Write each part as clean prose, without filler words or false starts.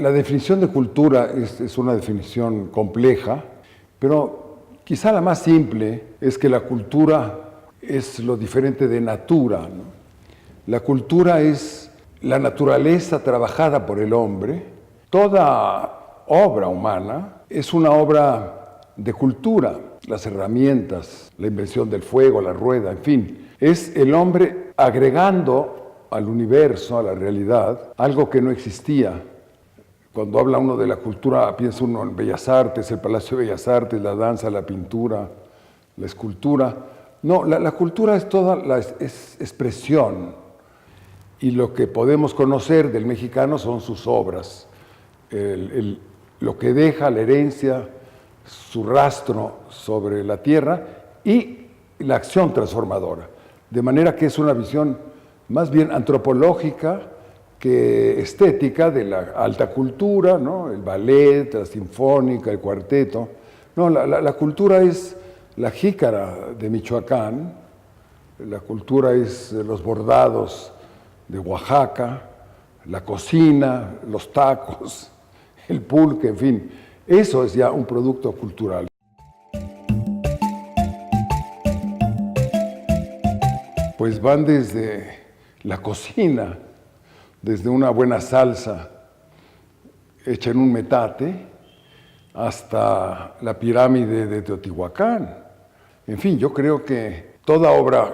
la definición de cultura es una definición compleja, pero quizá la más simple es que la cultura es lo diferente de natura, ¿no? La cultura es la naturaleza trabajada por el hombre. Toda obra humana es una obra de cultura. Las herramientas, la invención del fuego, la rueda, en fin. Es el hombre agregando al universo, a la realidad, algo que no existía. Cuando habla uno de la cultura, piensa uno en Bellas Artes, el Palacio de Bellas Artes, la danza, la pintura, la escultura. No, la cultura es toda la expresión. Y lo que podemos conocer del mexicano son sus obras, lo que deja la herencia, su rastro sobre la tierra y la acción transformadora. De manera que es una visión más bien antropológica que estética de la alta cultura, ¿no? El ballet, la sinfónica, el cuarteto. No, la cultura es la jícara de Michoacán, la cultura es los bordados de Oaxaca, la cocina, los tacos, el pulque, en fin. Eso es ya un producto cultural. Pues van desde la cocina, desde una buena salsa hecha en un metate, hasta la pirámide de Teotihuacán. En fin, yo creo que toda obra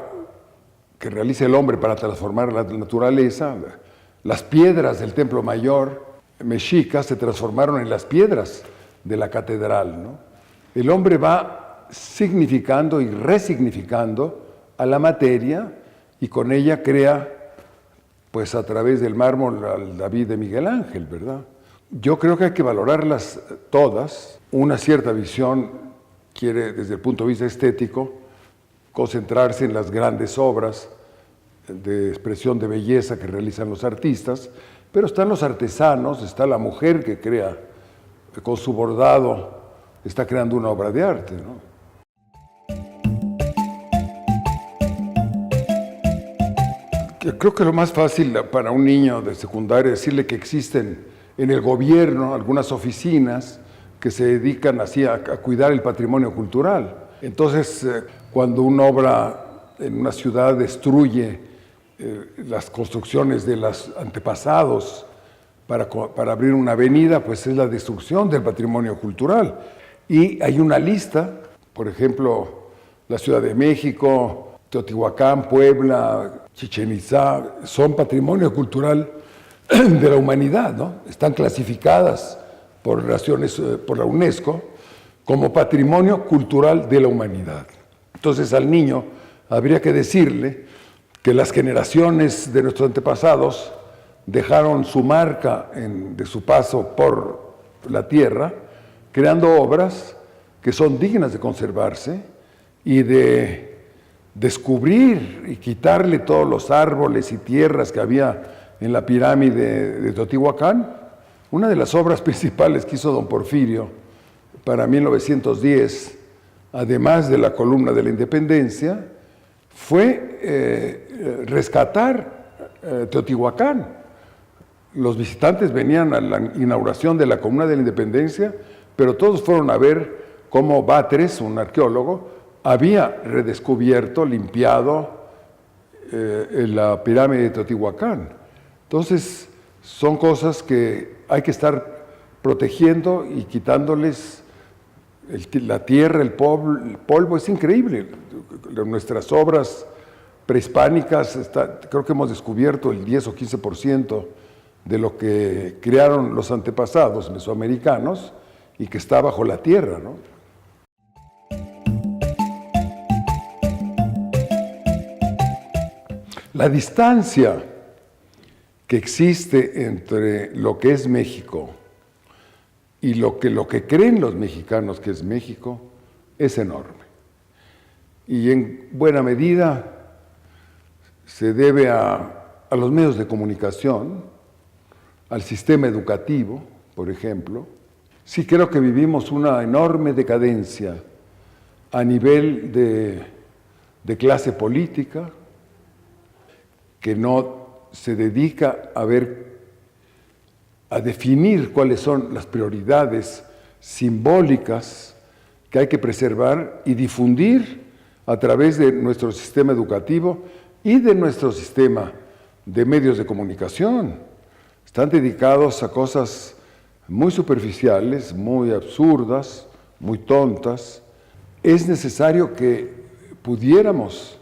que realice el hombre para transformar la naturaleza, las piedras del Templo Mayor mexica se transformaron en las piedras de la catedral, ¿no? El hombre va significando y resignificando a la materia y con ella crea, pues a través del mármol, al David de Miguel Ángel, ¿verdad? Yo creo que hay que valorarlas todas. Una cierta visión quiere, desde el punto de vista estético, concentrarse en las grandes obras de expresión de belleza que realizan los artistas, pero están los artesanos, está la mujer que crea, con su bordado, está creando una obra de arte, ¿no? Creo que lo más fácil para un niño de secundaria es decirle que existen en el gobierno algunas oficinas que se dedican así a cuidar el patrimonio cultural. Entonces, cuando una obra en una ciudad destruye las construcciones de los antepasados para abrir una avenida, pues es la destrucción del patrimonio cultural. Y hay una lista, por ejemplo, la Ciudad de México, Teotihuacán, Puebla, Chichén Itzá, son patrimonio cultural de la humanidad, ¿no? Están clasificadas por la UNESCO como patrimonio cultural de la humanidad. Entonces al niño habría que decirle que las generaciones de nuestros antepasados dejaron su marca de su paso por la tierra, creando obras que son dignas de conservarse y de descubrir y quitarle todos los árboles y tierras que había en la pirámide de Teotihuacán. Una de las obras principales que hizo don Porfirio para 1910, además de la columna de la Independencia, fue rescatar Teotihuacán. Los visitantes venían a la inauguración de la columna de la Independencia, pero todos fueron a ver cómo Batres, un arqueólogo, había redescubierto, limpiado la pirámide de Teotihuacán. Entonces, son cosas que hay que estar protegiendo y quitándoles la tierra, el polvo. Es increíble. Nuestras obras prehispánicas, creo que hemos descubierto el 10 o 15% de lo que crearon los antepasados mesoamericanos y que está bajo la tierra, ¿no? La distancia que existe entre lo que es México y lo que creen los mexicanos que es México es enorme. Y en buena medida se debe a los medios de comunicación, al sistema educativo, por ejemplo. Sí creo que vivimos una enorme decadencia a nivel de clase política, que no se dedica a ver a definir cuáles son las prioridades simbólicas que hay que preservar y difundir a través de nuestro sistema educativo y de nuestro sistema de medios de comunicación. Están dedicados a cosas muy superficiales, muy absurdas, muy tontas. Es necesario que pudiéramos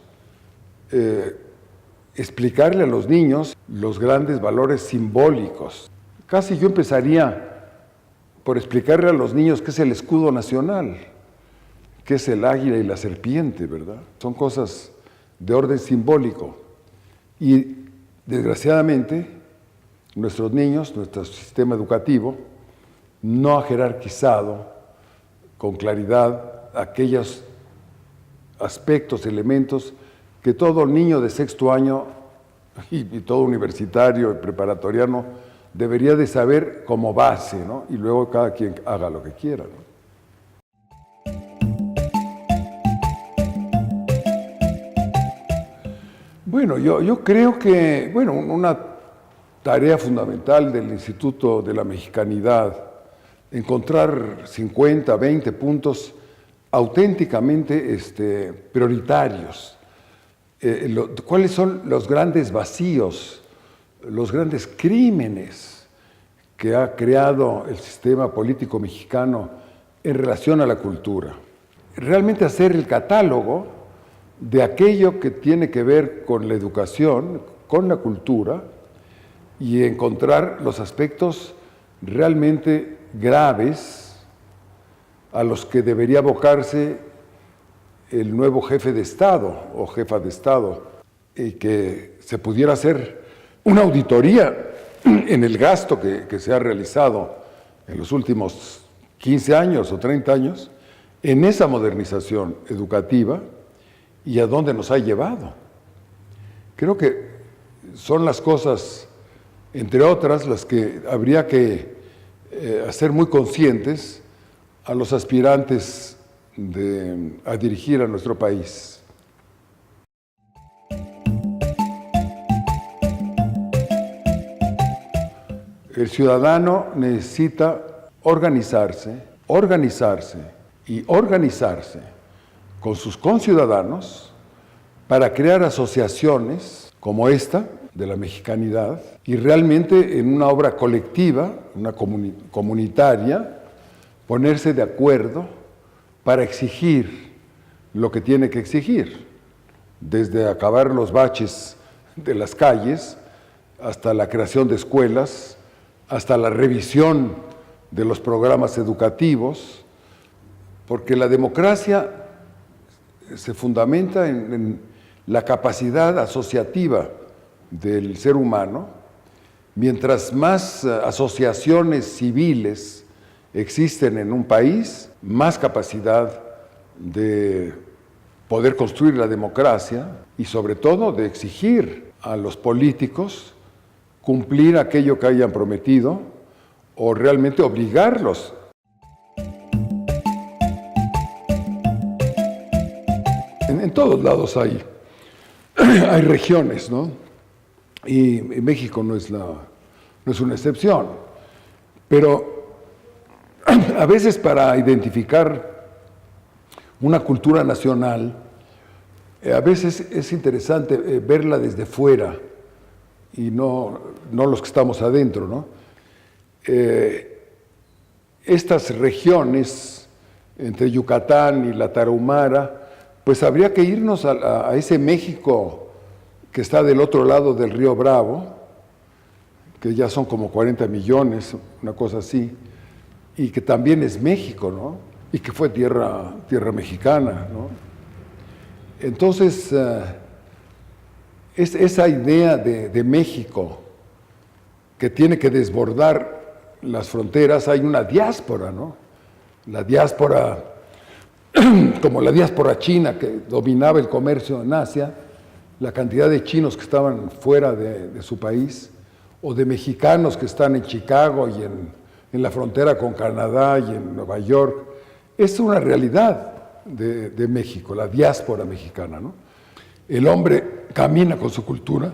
explicarle a los niños los grandes valores simbólicos. Casi yo empezaría por explicarle a los niños qué es el escudo nacional, qué es el águila y la serpiente, ¿verdad? Son cosas de orden simbólico. Y desgraciadamente, nuestros niños, nuestro sistema educativo, no ha jerarquizado con claridad aquellos aspectos, elementos que todo niño de sexto año y todo universitario y preparatoriano debería de saber como base, ¿no? Y luego cada quien haga lo que quiera, ¿no? Bueno, yo creo que, bueno, una tarea fundamental del Instituto de la Mexicanidad, encontrar 50, 20 puntos auténticamente prioritarios. ¿Cuáles son los grandes vacíos, los grandes crímenes que ha creado el sistema político mexicano en relación a la cultura? Realmente hacer el catálogo de aquello que tiene que ver con la educación, con la cultura, y encontrar los aspectos realmente graves a los que debería abocarse el nuevo jefe de Estado o jefa de Estado, y que se pudiera hacer una auditoría en el gasto que se ha realizado en los últimos 15 años o 30 años en esa modernización educativa y a dónde nos ha llevado. Creo que son las cosas, entre otras, las que habría que hacer muy conscientes a los aspirantes a dirigir a nuestro país. El ciudadano necesita organizarse y organizarse con sus conciudadanos para crear asociaciones como esta de la mexicanidad y realmente en una obra colectiva, una comunitaria, ponerse de acuerdo para exigir lo que tiene que exigir, desde acabar los baches de las calles hasta la creación de escuelas, hasta la revisión de los programas educativos, porque la democracia se fundamenta en la capacidad asociativa del ser humano. Mientras más asociaciones civiles existen en un país, más capacidad de poder construir la democracia y sobre todo de exigir a los políticos cumplir aquello que hayan prometido o realmente obligarlos. En todos lados hay regiones, ¿no? Y México no es una excepción. Pero a veces para identificar una cultura nacional, a veces es interesante verla desde fuera y no los que estamos adentro, ¿no? Estas regiones, entre Yucatán y la Tarahumara, pues habría que irnos a ese México que está del otro lado del río Bravo, que ya son como 40 millones, una cosa así, y que también es México, ¿no? Y que fue tierra mexicana, ¿no? Entonces, esa idea de México que tiene que desbordar las fronteras, hay una diáspora, ¿no? La diáspora, como la diáspora china que dominaba el comercio en Asia, la cantidad de chinos que estaban fuera de su país, o de mexicanos que están en Chicago y en la frontera con Canadá y en Nueva York, es una realidad de México, la diáspora mexicana, ¿no? El hombre camina con su cultura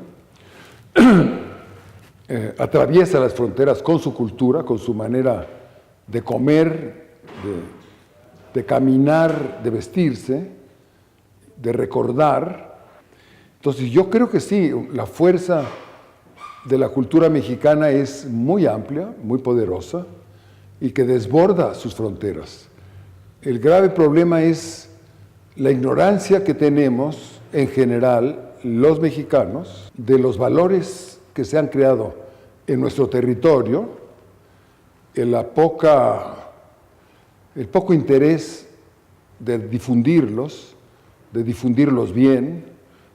atraviesa las fronteras con su cultura, con su manera de comer, de caminar, de vestirse, de recordar. Entonces yo creo que sí, la fuerza de la cultura mexicana es muy amplia, muy poderosa y que desborda sus fronteras. El grave problema es la ignorancia que tenemos en general los mexicanos de los valores que se han creado en nuestro territorio, el poco interés de difundirlos bien,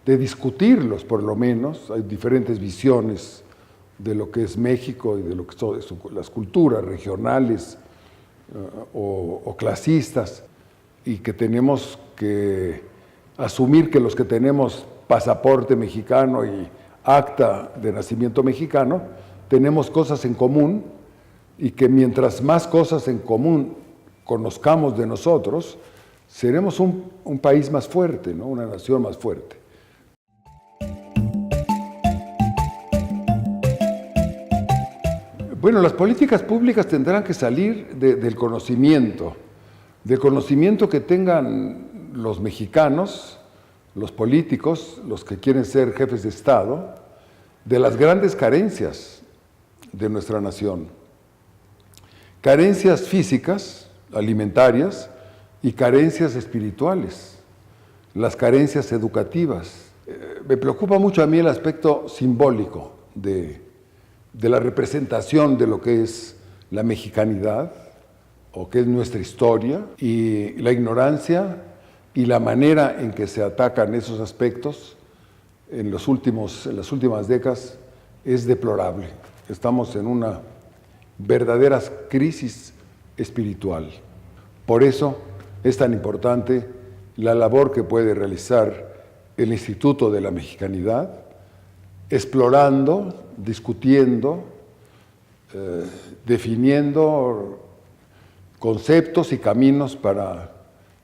de discutirlos por lo menos. Hay diferentes visiones de lo que es México y de lo que son las culturas regionales o clasistas, y que tenemos que asumir que los que tenemos pasaporte mexicano y acta de nacimiento mexicano, tenemos cosas en común, y que mientras más cosas en común conozcamos de nosotros, seremos un país más fuerte, ¿no? Una nación más fuerte. Bueno, las políticas públicas tendrán que salir del conocimiento que tengan los mexicanos, los políticos, los que quieren ser jefes de Estado, de las grandes carencias de nuestra nación. Carencias físicas, alimentarias, y carencias espirituales, las carencias educativas. Me preocupa mucho a mí el aspecto simbólico de la representación de lo que es la mexicanidad, o que es nuestra historia, y la ignorancia y la manera en que se atacan esos aspectos en las últimas décadas es deplorable. Estamos en una verdadera crisis espiritual. Por eso es tan importante la labor que puede realizar el Instituto de la Mexicanidad, explorando, discutiendo, definiendo conceptos y caminos para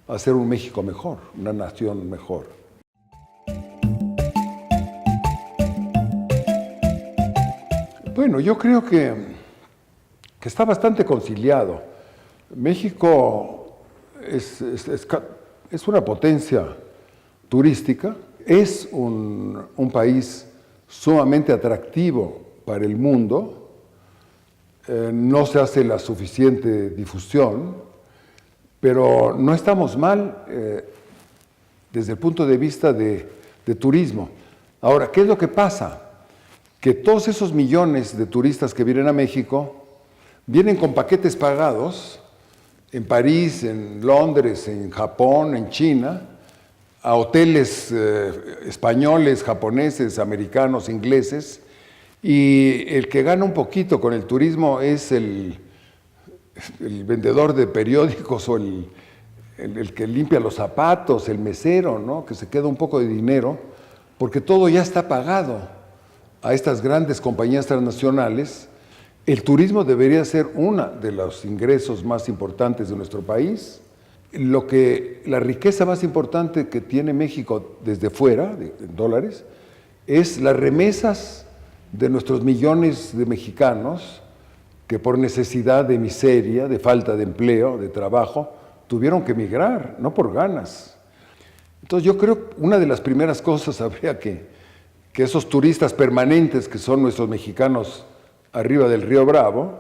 hacer un México mejor, una nación mejor. Bueno, yo creo que está bastante conciliado. México es una potencia turística, es un país sumamente atractivo para el mundo. No se hace la suficiente difusión, pero no estamos mal desde el punto de vista de turismo. Ahora, ¿qué es lo que pasa? Que todos esos millones de turistas que vienen a México vienen con paquetes pagados en París, en Londres, en Japón, en China, a hoteles españoles, japoneses, americanos, ingleses, y el que gana un poquito con el turismo es el vendedor de periódicos o el que limpia los zapatos, el mesero, ¿no? Que se queda un poco de dinero, porque todo ya está pagado a estas grandes compañías transnacionales. El turismo debería ser uno de los ingresos más importantes de nuestro país. La riqueza más importante que tiene México desde fuera, en dólares, es las remesas de nuestros millones de mexicanos que por necesidad de miseria, de falta de empleo, de trabajo, tuvieron que emigrar, no por ganas. Entonces yo creo que una de las primeras cosas habría que esos turistas permanentes que son nuestros mexicanos arriba del Río Bravo,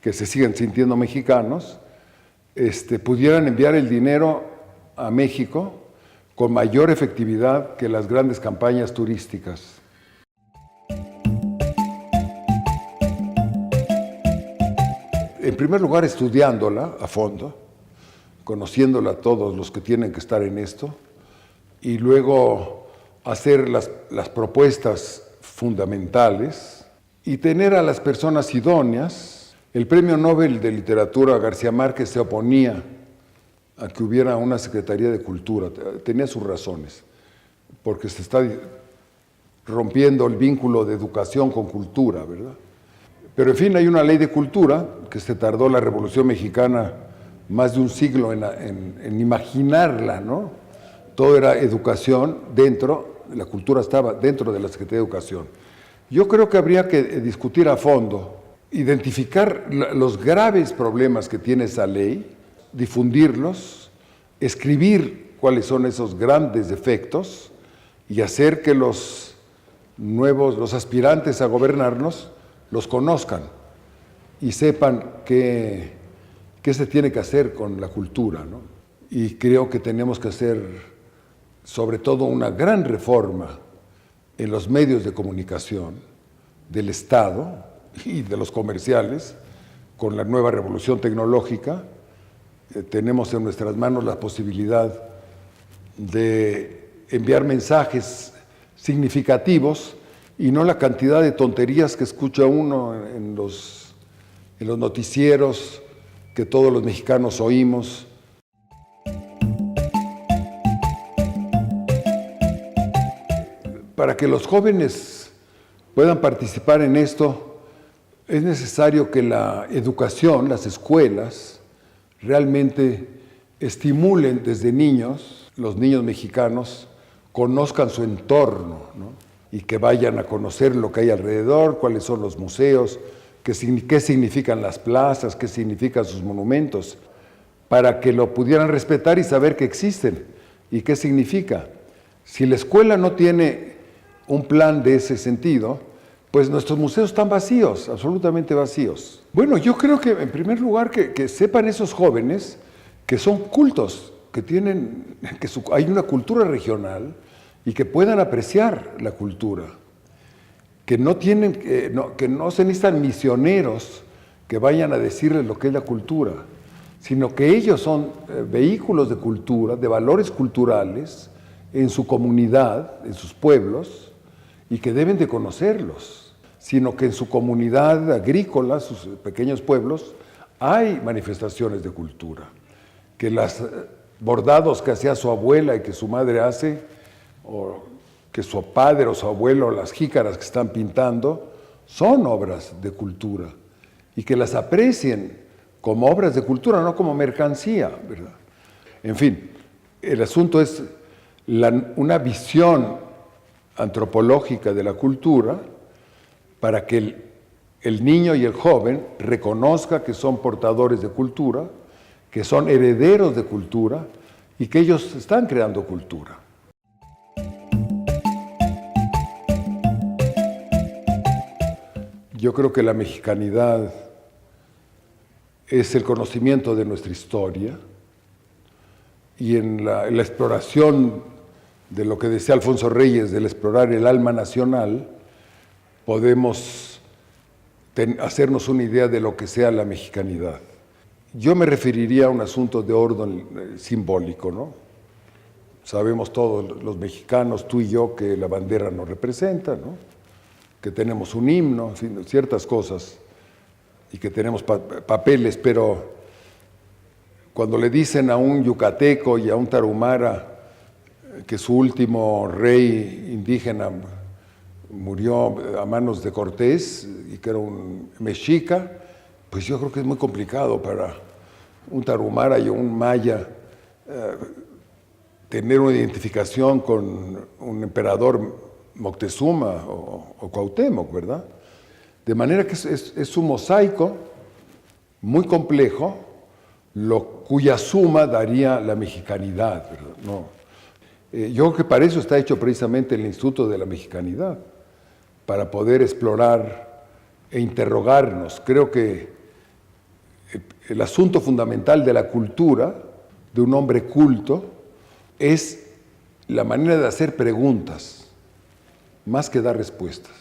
que se siguen sintiendo mexicanos, pudieran enviar el dinero a México con mayor efectividad que las grandes campañas turísticas. En primer lugar, estudiándola a fondo, conociéndola a todos los que tienen que estar en esto, y luego hacer las propuestas fundamentales y tener a las personas idóneas. El Premio Nobel de Literatura García Márquez se oponía a que hubiera una Secretaría de Cultura, tenía sus razones, porque se está rompiendo el vínculo de educación con cultura, ¿verdad? Pero en fin, hay una ley de cultura que se tardó la Revolución Mexicana más de un siglo en imaginarla, ¿no? Todo era educación la cultura estaba dentro de la Secretaría de Educación. Yo creo que habría que discutir a fondo, identificar los graves problemas que tiene esa ley, difundirlos, escribir cuáles son esos grandes defectos y hacer que los aspirantes a gobernarnos, los conozcan y sepan qué se tiene que hacer con la cultura, ¿no? Y creo que tenemos que hacer, sobre todo, una gran reforma en los medios de comunicación del Estado y de los comerciales. Con la nueva revolución tecnológica, tenemos en nuestras manos la posibilidad de enviar mensajes significativos y no la cantidad de tonterías que escucha uno en los noticieros que todos los mexicanos oímos. Para que los jóvenes puedan participar en esto, es necesario que la educación, las escuelas, realmente estimulen desde niños, los niños mexicanos, conozcan su entorno, ¿no? Y que vayan a conocer lo que hay alrededor, cuáles son los museos, qué significan las plazas, qué significan sus monumentos, para que lo pudieran respetar y saber que existen y qué significa. Si la escuela no tiene un plan de ese sentido, pues nuestros museos están vacíos, absolutamente vacíos. Bueno, yo creo que en primer lugar que sepan esos jóvenes que son cultos, hay una cultura regional y que puedan apreciar la cultura, que no se necesitan misioneros que vayan a decirles lo que es la cultura, sino que ellos son vehículos de cultura, de valores culturales en su comunidad, en sus pueblos, y que deben de conocerlos, sino que en su comunidad agrícola, sus pequeños pueblos, hay manifestaciones de cultura, que los bordados que hacía su abuela y que su madre hace, o que su padre o su abuelo, las jícaras que están pintando, son obras de cultura, y que las aprecien como obras de cultura, no como mercancía, ¿verdad? En fin, el asunto es una visión antropológica de la cultura para que el niño y el joven reconozca que son portadores de cultura, que son herederos de cultura y que ellos están creando cultura. Yo creo que la mexicanidad es el conocimiento de nuestra historia y en la exploración de lo que decía Alfonso Reyes, del explorar el alma nacional, podemos hacernos una idea de lo que sea la mexicanidad. Yo me referiría a un asunto de orden simbólico, ¿no? Sabemos todos los mexicanos, tú y yo, que la bandera nos representa, ¿no? Que tenemos un himno, en fin, ciertas cosas, y que tenemos papeles, pero cuando le dicen a un yucateco y a un tarahumara que su último rey indígena murió a manos de Cortés y que era un mexica, pues yo creo que es muy complicado para un tarahumara y un maya tener una identificación con un emperador Moctezuma o Cuauhtémoc, ¿verdad? De manera que es un mosaico muy complejo, cuya suma daría la mexicanidad, ¿verdad? No. Yo creo que para eso está hecho precisamente el Instituto de la Mexicanidad, para poder explorar e interrogarnos. Creo que el asunto fundamental de la cultura, de un hombre culto, es la manera de hacer preguntas, más que dar respuestas.